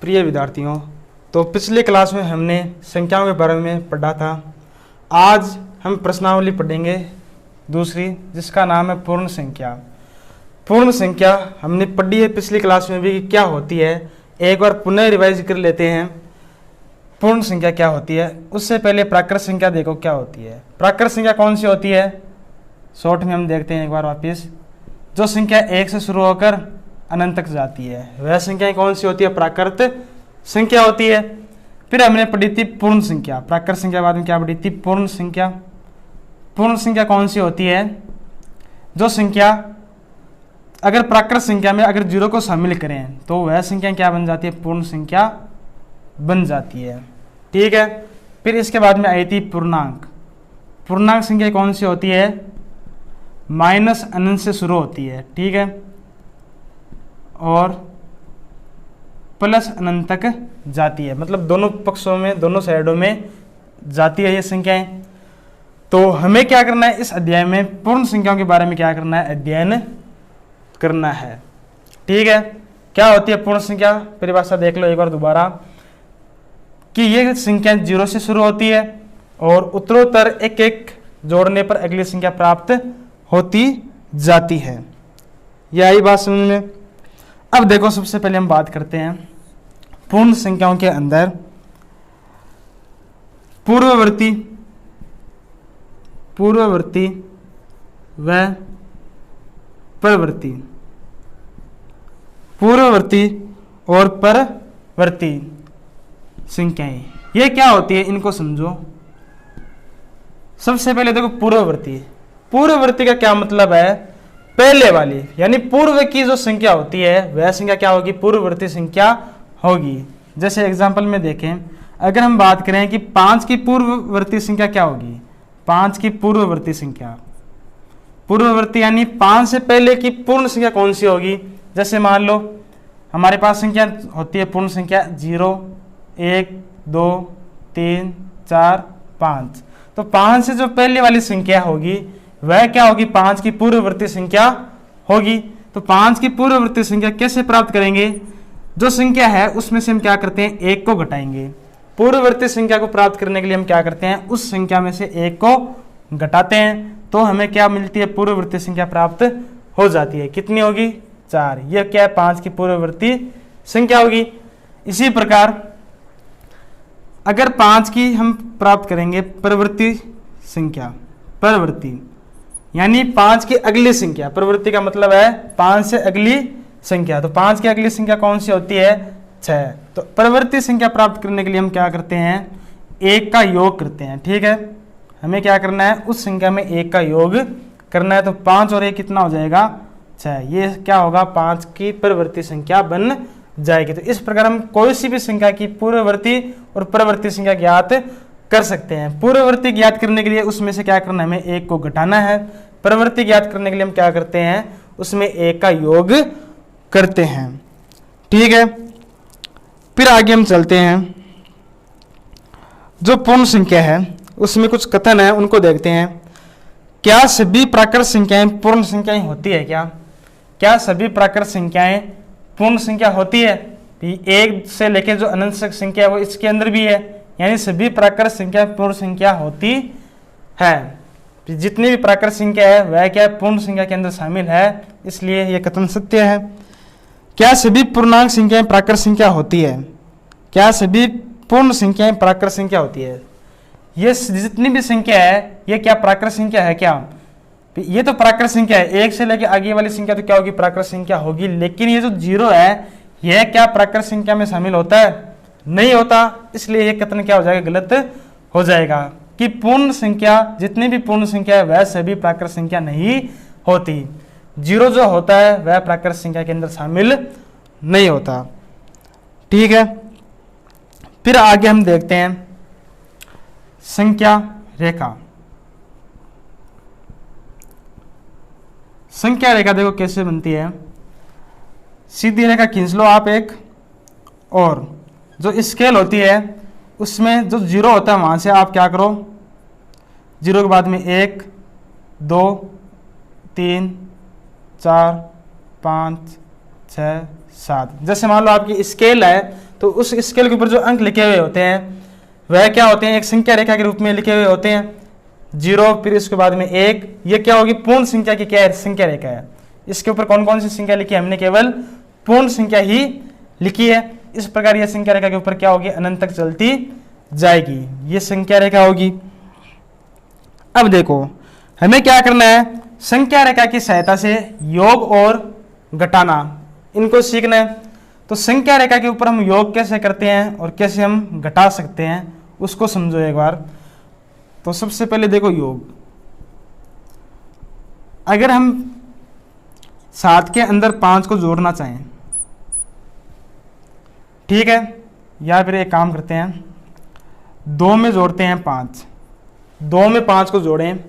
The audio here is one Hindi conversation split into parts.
प्रिय विद्यार्थियों, तो पिछले क्लास में हमने संख्याओं के बारे में पढ़ा था। आज हम प्रश्नावली पढ़ेंगे दूसरी, जिसका नाम है पूर्ण संख्या। पूर्ण संख्या हमने पढ़ी है पिछली क्लास में भी कि क्या होती है। एक बार पुनः रिवाइज कर लेते हैं पूर्ण संख्या क्या होती है। उससे पहले प्राकृत संख्या देखो क्या होती है। प्राकृत संख्या कौन सी होती है, शॉर्ट में हम देखते हैं एक बार वापस। जो संख्या एक से शुरू होकर अनंत तक जाती है वह संख्या कौन सी होती है, प्राकृत संख्या होती है। फिर हमने पढ़ी थी पूर्ण संख्या। प्राकृत संख्या बाद में क्या पढ़ी थी, पूर्ण संख्या। पूर्ण संख्या कौन सी होती है, जो संख्या अगर प्राकृत संख्या में अगर जीरो को शामिल करें तो वह संख्या क्या बन जाती है, पूर्ण संख्या बन जाती है। ठीक है। फिर इसके बाद में आई थी पूर्णांक। पूर्णांक संख्या कौन सी होती है, माइनस अनंत से शुरू होती है, ठीक है, और प्लस अनंत तक जाती है। मतलब दोनों पक्षों में, दोनों साइडों में जाती है ये संख्याएं। तो हमें क्या करना है इस अध्याय में, पूर्ण संख्याओं के बारे में क्या करना है, अध्ययन करना है। ठीक है। क्या होती है पूर्ण संख्या, परिभाषा देख लो एक बार दोबारा, कि ये संख्या जीरो से शुरू होती है और उत्तरोत्तर एक एक जोड़ने पर अगली संख्या प्राप्त होती जाती है। यह आई बात समझ में। अब देखो, सबसे पहले हम बात करते हैं पूर्ण संख्याओं के अंदर पूर्ववर्ती व परवर्ती। पूर्ववर्ती और परवर्ती संख्याएं ये क्या होती है, इनको समझो। सबसे पहले देखो पूर्ववर्ती। पूर्ववर्ती का क्या मतलब है, पहले वाली, यानी पूर्व की जो संख्या होती है वह संख्या क्या होगी, पूर्ववर्ती संख्या होगी। जैसे एग्जांपल में देखें, अगर हम बात करें कि 5 की पूर्ववर्ती संख्या क्या होगी, 5 की पूर्ववर्ती संख्या, पूर्ववर्ती यानी 5 से पहले की पूर्ण संख्या कौन सी होगी। जैसे मान लो हमारे पास संख्या होती है पूर्ण संख्या 0, 1, 2, 3, 4, 5। तो 5 से जो पहले वाली संख्या होगी वह क्या होगी, 5 की पूर्ववर्ती संख्या होगी। तो 5 की पूर्ववर्ती संख्या कैसे प्राप्त करेंगे, जो संख्या है उसमें से हम क्या करते हैं, 1 को घटाएंगे। पूर्ववर्ती संख्या को प्राप्त करने के लिए हम क्या करते हैं, उस संख्या में से 1 को घटाते हैं, तो हमें क्या मिलती है, पूर्ववर्ती संख्या प्राप्त हो जाती है। कितनी होगी, 4। यह क्या है, 5 की पूर्ववर्ती संख्या होगी। इसी प्रकार अगर 5 की हम प्राप्त करेंगे परवर्ती संख्या, परवर्ती यानी 5 की अगली संख्या, प्रवृत्ति का मतलब है 5 से अगली संख्या। तो 5 की अगली संख्या कौन सी होती है, 6। तो प्रवृत्ति संख्या प्राप्त करने के लिए हम क्या करते हैं, 1 का योग करते हैं। ठीक है। हमें क्या करना है, उस संख्या में 1 का योग करना है। तो 5 और 1 कितना हो जाएगा, 6। ये क्या होगा, 5 की प्रवृत्ति संख्या बन जाएगी। तो इस प्रकार हम कोई सी भी संख्या की पूर्ववर्ती और परवर्ती संख्या ज्ञात कर सकते हैं। पूर्ववर्ती ज्ञात करने के लिए उसमें से क्या करना है, हमें 1 को घटाना है। परवर्ती ज्ञात करने के लिए हम क्या करते हैं, उसमें 1 का योग करते हैं। ठीक है। फिर आगे हम चलते हैं, जो पूर्ण संख्या है उसमें कुछ कथन है, उनको देखते हैं। क्या सभी प्राकृत संख्याएं पूर्ण संख्याएं होती है, क्या सभी प्राकृत संख्याएं पूर्ण संख्या होती है। 1 से लेकर जो अनंत तक संख्या है वो इसके अंदर भी है, यानी सभी प्राकृत संख्या पूर्ण संख्या होती है। जितनी भी प्राकृत संख्या है वह क्या है, पूर्ण संख्या के अंदर शामिल है, इसलिए यह कथन सत्य है। क्या सभी पूर्णांक संख्याएं प्राकृत संख्या होती है, क्या सभी पूर्ण संख्याएं प्राकृत संख्या होती है। ये जितनी भी संख्या है ये क्या प्राकृत संख्या है, क्या ये तो प्राकृत संख्या है। 1 से लेकर आगे वाली संख्या तो क्या होगी, प्राकृत संख्या होगी। लेकिन ये जो 0 है यह क्या प्राकृत संख्या में शामिल होता है, नहीं होता। इसलिए यह कथन क्या हो जाएगा, गलत हो जाएगा कि पूर्ण संख्या, जितनी भी पूर्ण संख्या है वह सभी प्राकृत संख्या नहीं होती। 0 जो होता है वह प्राकृत संख्या के अंदर शामिल नहीं होता। ठीक है। फिर आगे हम देखते हैं संख्या रेखा। संख्या रेखा देखो कैसे बनती है। सीधी रेखा खींच लो आप एक, और जो स्केल होती है उसमें जो 0 होता है वहां से आप क्या करो, 0 के बाद में 1, 2, 3, 4, 5, 6 7। जैसे मान लो आपकी स्केल है, तो उस स्केल के ऊपर जो अंक लिखे हुए होते हैं वह क्या होते हैं, एक संख्या रेखा के रूप में लिखे हुए होते हैं। 0 फिर इसके बाद में 1, ये क्या होगी, पूर्ण संख्या की क्या है, संख्या रेखा है। इसके ऊपर कौन कौन सी संख्या लिखी है, हमने केवल पूर्ण संख्या ही लिखी है। इस प्रकार यह संख्या रेखा के ऊपर क्या होगी, अनंत तक चलती जाएगी, ये संख्या रेखा होगी। अब देखो हमें क्या करना है, संख्या रेखा की सहायता से योग और घटाना इनको सीखना है। तो संख्या रेखा के ऊपर हम योग कैसे करते हैं और कैसे हम घटा सकते हैं उसको समझो एक बार। तो सबसे पहले देखो योग, अगर हम 7 के अंदर 5 को जोड़ना चाहें, ठीक है, या फिर एक काम करते हैं 2 में जोड़ते हैं 5, 2 में 5 को जोड़ें,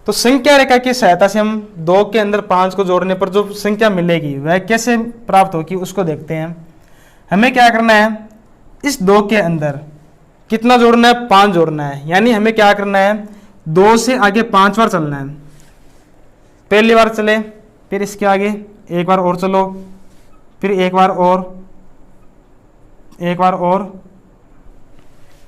तो संख्या रेखा की सहायता से हम 2 के अंदर 5 को जोड़ने पर जो संख्या मिलेगी वह कैसे प्राप्त होगी उसको देखते हैं। हमें क्या करना है, इस 2 के अंदर कितना जोड़ना है, 5 जोड़ना है। यानी हमें क्या करना है, 2 से आगे 5 बार चलना है। पहली बार चले, फिर इसके आगे एक बार और चलो, फिर एक बार और, एक बार और,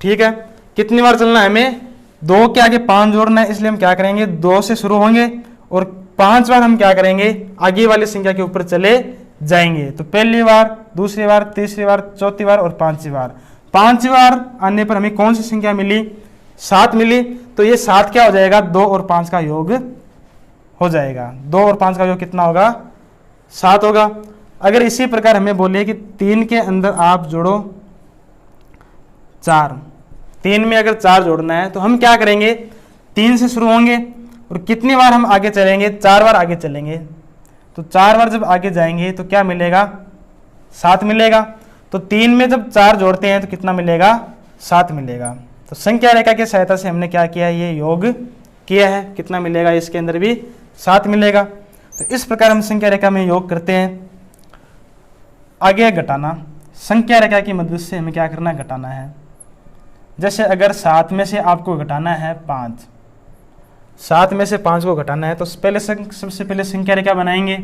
ठीक है। कितनी बार चलना है, हमें 2 के आगे 5 जोड़ना है, इसलिए हम क्या करेंगे 2 से शुरू होंगे और 5 बार हम क्या करेंगे आगे वाली संख्या के ऊपर चले जाएंगे। तो पहली बार, दूसरी बार, तीसरी बार, चौथी बार और 5वीं बार। 5वीं बार आने पर हमें कौन सी संख्या मिली, 7 मिली। तो ये 7 क्या हो जाएगा, 2 और 5 का योग हो जाएगा। 2 और 5 का योग कितना होगा, 7 होगा। अगर इसी प्रकार हमें बोले कि 3 के अंदर आप जोड़ो 4, 3 में अगर 4 जोड़ना है तो हम क्या करेंगे, 3 से शुरू होंगे और कितनी बार हम आगे चलेंगे, 4 बार आगे चलेंगे। तो 4 बार जब आगे जाएंगे तो क्या मिलेगा, 7 मिलेगा। तो 3 में जब 4 जोड़ते हैं तो कितना मिलेगा, 7 मिलेगा। तो संख्या रेखा की सहायता से हमने क्या किया, ये योग किया है। कितना मिलेगा, इसके अंदर भी 7 मिलेगा। तो इस प्रकार हम संख्या रेखा में योग करते हैं। आगे घटाना, संख्या रेखा की मदद से हमें क्या करना है, घटाना है। जैसे अगर 7 में से आपको घटाना है 5, 7 में से 5 को घटाना है तो पहले सबसे पहले संख्या रेखा बनाएंगे।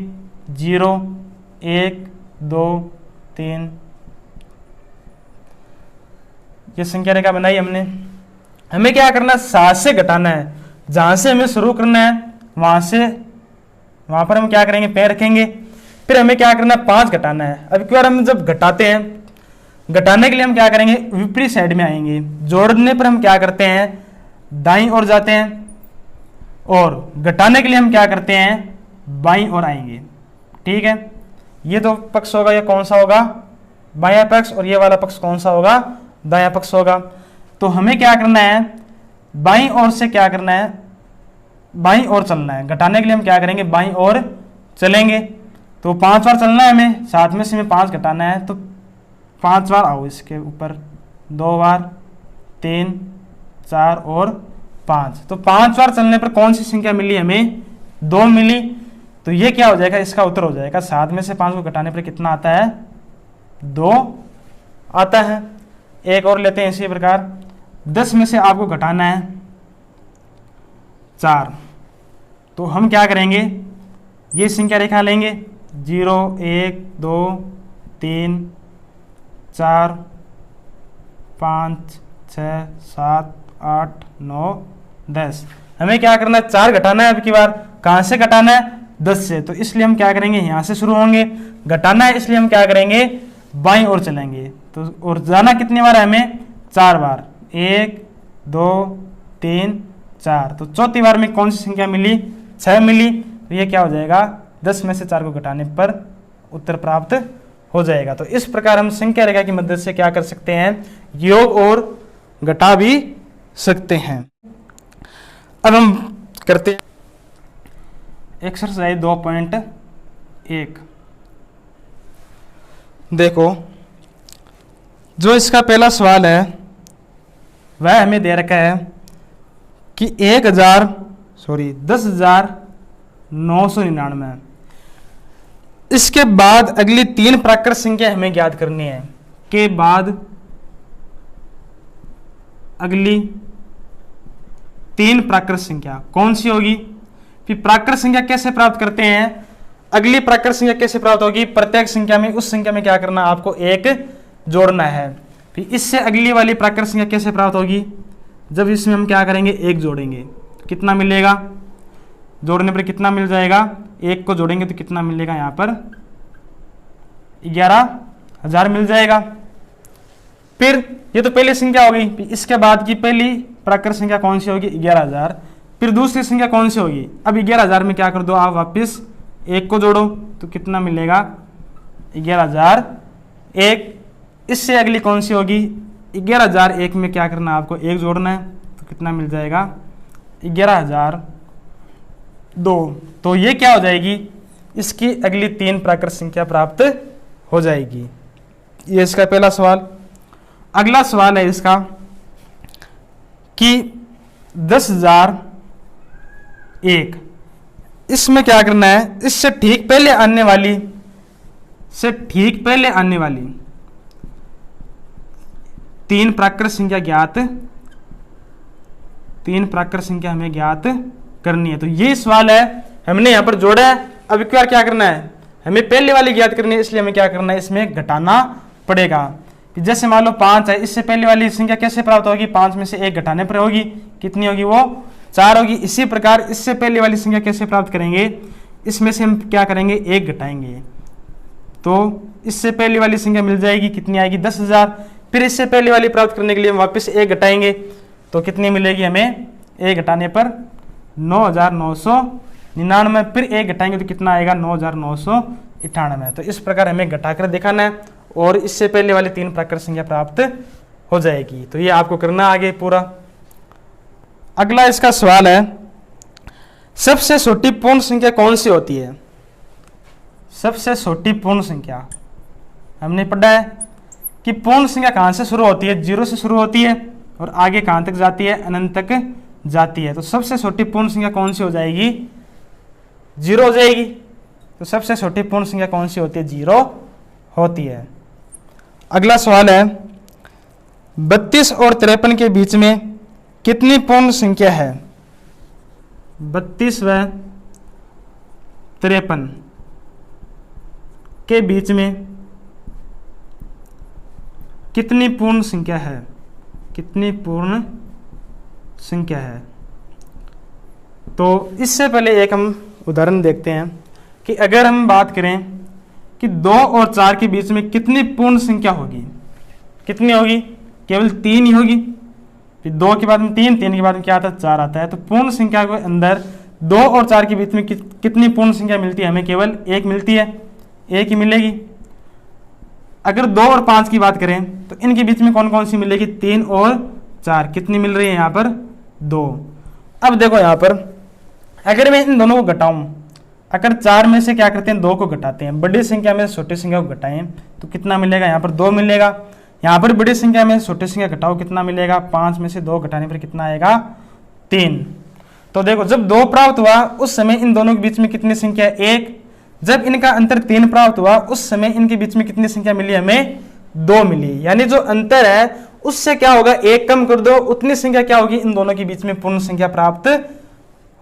0 1 2 3, ये संख्या रेखा बनाई हमने। हमें क्या करना है, 7 से घटाना है। जहां से हमें शुरू करना है वहां पर हम क्या करेंगे, पैर रखेंगे। फिर हमें क्या करना है, 5 घटाना है। अब की बार हम जब घटाते हैं, घटाने के लिए हम क्या करेंगे, विपरीत साइड में आएंगे। जोड़ने पर हम क्या करते हैं, दाईं ओर जाते हैं, और घटाने के लिए हम क्या करते हैं, बाईं ओर आएंगे। ठीक है, ये तो पक्ष होगा, ये कौन सा होगा, बायां पक्ष, और ये वाला पक्ष कौन सा होगा, दायां पक्ष होगा। तो हमें क्या करना है, बाईं ओर से क्या करना है, बाईं ओर चलना है। घटाने के लिए हम क्या करेंगे, बाईं ओर चलेंगे। तो 5 बार चलना है हमें, 7 में से हमें 5 घटाना है। तो 5 बार आओ इसके ऊपर, 2 बार, 3 4 और 5। तो 5 बार चलने पर कौन सी संख्या मिली हमें, 2 मिली। तो ये क्या हो जाएगा, इसका उत्तर हो जाएगा 7 में से 5 को घटाने पर कितना आता है, 2 आता है। एक और लेते हैं इसी प्रकार, 10 में से आपको घटाना है 4। तो हम क्या करेंगे, ये संख्या रेखा लेंगे, 0 1 2 3 4 5 6 7 8 9 10। हमें क्या करना है, 4 घटाना है। अब की बार कहाँ से घटाना है, 10 से। तो इसलिए हम क्या करेंगे, यहाँ से शुरू होंगे। घटाना है इसलिए हम क्या करेंगे, बाईं ओर चलेंगे। तो और जाना कितनी बार है हमें, 4 बार, 1 2 3 4। तो चौथी बार में कौन सी संख्या मिली, 6 मिली। तो ये क्या हो जाएगा, 10 में से 4 को घटाने पर उत्तर प्राप्त हो जाएगा। तो इस प्रकार हम संख्या रेखा की मदद से क्या कर सकते हैं, योग और घटा भी सकते हैं। अब हम करते हैं एक्सरसाइज 2.1। देखो, जो इसका पहला सवाल है वह हमें दे रखा है कि 10,999। इसके बाद अगली 3 प्राकृत संख्या हमें ज्ञात करनी है। के बाद अगली 3 प्राकृत संख्या कौन सी होगी। फिर प्राकृत संख्या कैसे प्राप्त करते हैं, अगली प्राकृत संख्या कैसे प्राप्त होगी, प्रत्येक संख्या में उस संख्या में क्या करना, आपको एक जोड़ना है। फिर इससे अगली वाली प्राकृत संख्या कैसे प्राप्त होगी, जब इसमें हम क्या करेंगे, एक जोड़ेंगे, कितना मिलेगा, जोड़ने पर कितना मिल जाएगा, एक को जोड़ेंगे तो कितना मिलेगा, यहाँ पर 11,000 मिल जाएगा। फिर ये तो पहली संख्या होगी, इसके बाद की पहली प्राकृत संख्या कौन सी होगी, 11,000। फिर दूसरी संख्या कौन सी होगी, अब 11,000 में क्या कर दो आप, वापस एक को जोड़ो तो कितना मिलेगा, 11,001। इससे अगली कौन सी होगी, 11,001 में क्या करना, आपको एक जोड़ना है तो कितना मिल जाएगा, 11,002। तो ये क्या हो जाएगी, इसकी अगली 3 प्राकृत संख्या प्राप्त हो जाएगी। ये इसका पहला सवाल। अगला सवाल है इसका कि 10,001, इसमें क्या करना है, इससे ठीक पहले आने वाली, तीन प्राकृत संख्या ज्ञात, 3 प्राकृत संख्या हमें ज्ञात करनी है। तो ये सवाल है, हमने यहां पर जोड़ा है। अब एक बार क्या करना है, हमें पहले वाली ज्ञात करनी है, इसलिए हमें क्या करना है, इसमें घटाना पड़ेगा। जैसे मान लो 5 है, इससे पहले वाली संख्या कैसे प्राप्त होगी, 5 में से 1 घटाने पर होगी, कितनी होगी, वो 4 होगी। इसी प्रकार इससे पहले वाली संख्या कैसे प्राप्त करेंगे, इसमें से हम क्या करेंगे, 1 घटाएंगे तो इससे पहले वाली संख्या मिल जाएगी, कितनी आएगी, 10,000। फिर इससे पहले वाली प्राप्त करने के लिए हम वापस 1 घटाएंगे तो कितनी मिलेगी हमें, 1 घटाने पर 9,999। फिर 1 घटाएंगे तो कितना आएगा, 9,998। तो इस प्रकार हमें घटाकर दिखाना है और इससे पहले वाली 3 प्राकृत संख्या प्राप्त हो जाएगी। तो ये आपको करना आगे पूरा। अगला इसका सवाल है, सबसे छोटी पूर्ण संख्या कौन सी होती है। सबसे छोटी पूर्ण संख्या हमने पढ़ा है कि पूर्ण संख्या कहां से शुरू होती है, 0 से शुरू होती है और आगे कहां तक जाती है, अनंत तक जाती है। तो सबसे छोटी पूर्ण संख्या कौन सी हो जाएगी, 0 हो जाएगी। तो सबसे छोटी पूर्ण संख्या कौन सी होती है, 0 होती है। अगला सवाल है, 32 और 53 के बीच में कितनी पूर्ण संख्या है। 32 व 53 के बीच में कितनी पूर्ण संख्या है, कितनी पूर्ण संख्या है। तो इससे पहले एक हम उदाहरण देखते हैं कि अगर हम बात करें कि 2 और 4 के बीच में कितनी पूर्ण संख्या होगी, कितनी होगी, केवल 3 ही होगी। फिर 2 के बाद में 3, 3 के बाद में क्या आता है, 4 आता है। तो पूर्ण संख्या के अंदर 2 और 4 के बीच में कितनी पूर्ण संख्या मिलती है, हमें केवल 1 मिलती है, 1 ही मिलेगी। अगर 2 और 5 की बात करें तो इनके बीच में कौन कौन सी मिलेगी, 3 और 4, कितनी मिल रही है यहाँ पर, 2। अब देखो यहाँ पर अगर मैं इन दोनों को घटाऊं, अगर 4 में से क्या करते हैं, 2 को घटाते हैं, बड़ी संख्या में छोटी संख्या को घटाएं तो कितना मिलेगा, यहाँ पर 2 मिलेगा। यहाँ पर बड़ी संख्या में छोटी संख्या घटाओ, कितना मिलेगा, 5 में से 2 घटाने पर कितना आएगा, 3। तो देखो जब 2 प्राप्त हुआ उस समय इन दोनों के बीच में कितनी संख्या है, 1। जब इनका अंतर 3 प्राप्त हुआ उस समय इनके बीच में कितनी संख्या मिली, हमें 2 मिली। यानी जो अंतर है उससे क्या होगा, 1 कम कर दो, उतनी संख्या क्या होगी, इन दोनों के बीच में पूर्ण संख्या प्राप्त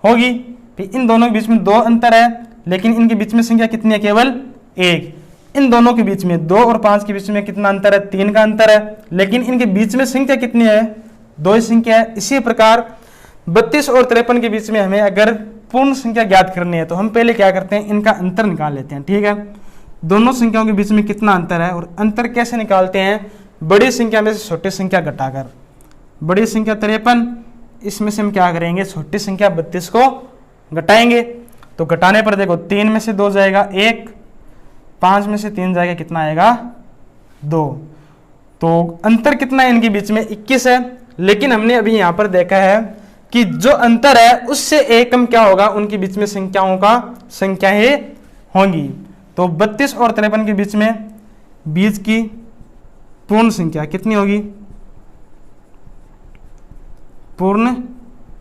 होगी। फिर इन दोनों के बीच में 2 अंतर है, लेकिन इनके बीच में संख्या कितनी है, केवल 1। इन दोनों के बीच में 2 और 5 के बीच में कितना अंतर है, 3 का अंतर है, लेकिन इनके बीच में संख्या कितनी है, 2 ही संख्या है। इसी प्रकार 32 और 53 के बीच में हमें अगर पूर्ण संख्या ज्ञात करनी है तो हम पहले क्या करते हैं, इनका अंतर निकाल लेते हैं। ठीक है, दोनों संख्याओं के बीच में कितना अंतर है, और अंतर कैसे निकालते हैं, बड़ी संख्या में से छोटी संख्या घटाकर। बड़ी संख्या 53, इसमें से हम क्या करेंगे, छोटी संख्या 32 को घटाएंगे। तो घटाने पर देखो 3 में से 2 जाएगा 1, 5 में से 3 जाएगा, कितना आएगा, 2। तो अंतर कितना है इनके बीच में, 21 है। लेकिन हमने अभी यहाँ पर देखा है कि जो अंतर है उससे 1 कम क्या होगा, उनके बीच में संख्याओं का संख्याएं होंगी। तो 32 और 53 के बीच में बीच की पूर्ण संख्या कितनी होगी, पूर्ण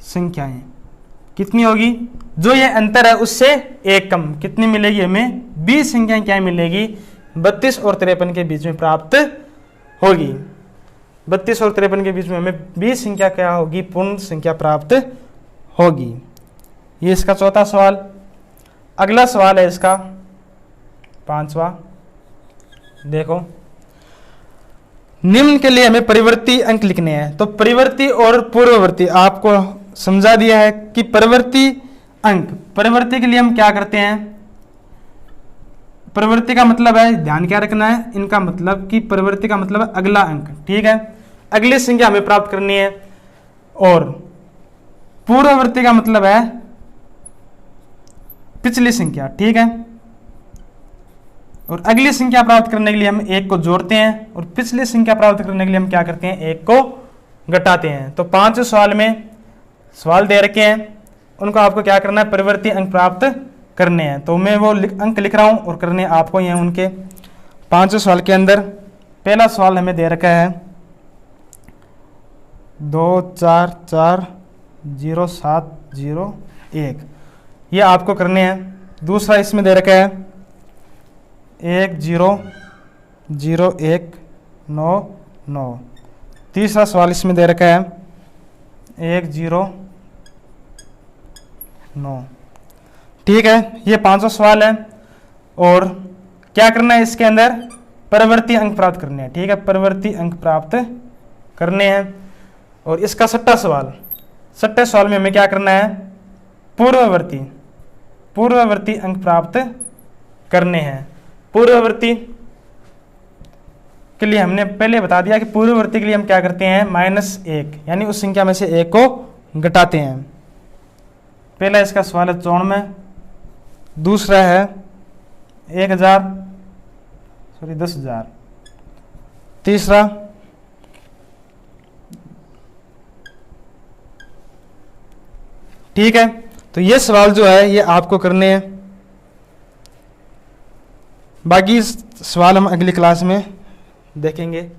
संख्याएं कितनी होगी, जो ये अंतर है उससे 1 कम, कितनी मिलेगी हमें, 20 संख्याएं क्या मिलेगी, 32 और 53 के बीच में प्राप्त होगी। 32 और 53 के बीच में हमें 20 संख्या क्या होगी, पूर्ण संख्या प्राप्त होगी। ये इसका चौथा सवाल। अगला सवाल है इसका पांचवा देखो, निम्न के लिए हमें परिवर्ती अंक लिखने हैं। तो परिवर्ती और पूर्ववर्ती आपको समझा दिया है कि परिवर्ती अंक, परिवर्ती के लिए हम क्या करते हैं, परिवर्ती का मतलब है, ध्यान क्या रखना है इनका मतलब कि परिवर्ती का मतलब है अगला अंक, ठीक है, अगली संख्या हमें प्राप्त करनी है। और पूर्ववर्ती का मतलब है पिछली संख्या, ठीक है। और अगली संख्या प्राप्त करने के लिए हम एक को जोड़ते हैं और पिछली संख्या प्राप्त करने के लिए हम क्या करते हैं, एक को घटाते हैं। तो 5 सवाल में सवाल दे रखे हैं, उनको आपको क्या करना है, परिवर्ती अंक प्राप्त करने हैं। तो मैं वो अंक लिख रहा हूं और करने आपको ये उनके 5 सवाल के अंदर। पहला सवाल हमें दे रखा है 2 4 4 0 7 0 1, ये आपको करने हैं। दूसरा इसमें दे रखा है 1 0 0 1 9 9। तीसरा सवाल इसमें दे रखा है 1 0 9, ठीक है। ये 5 सवाल है और क्या करना है इसके अंदर, परिवर्ती अंक प्राप्त करने हैं, ठीक है, परिवर्ती अंक प्राप्त करने हैं। और इसका 6ठा सवाल, 6ठे सवाल में हमें क्या करना है, पूर्ववर्ती अंक प्राप्त करने हैं। पूर्ववर्ती के लिए हमने पहले बता दिया कि पूर्ववर्ती के लिए हम क्या करते हैं, -1 यानी उस संख्या में से एक को घटाते हैं। पहला इसका सवाल है 94, दूसरा है 10,000, तीसरा ठीक है। तो ये सवाल जो है ये आपको करने हैं, बाकी सवाल हम अगली क्लास में देखेंगे।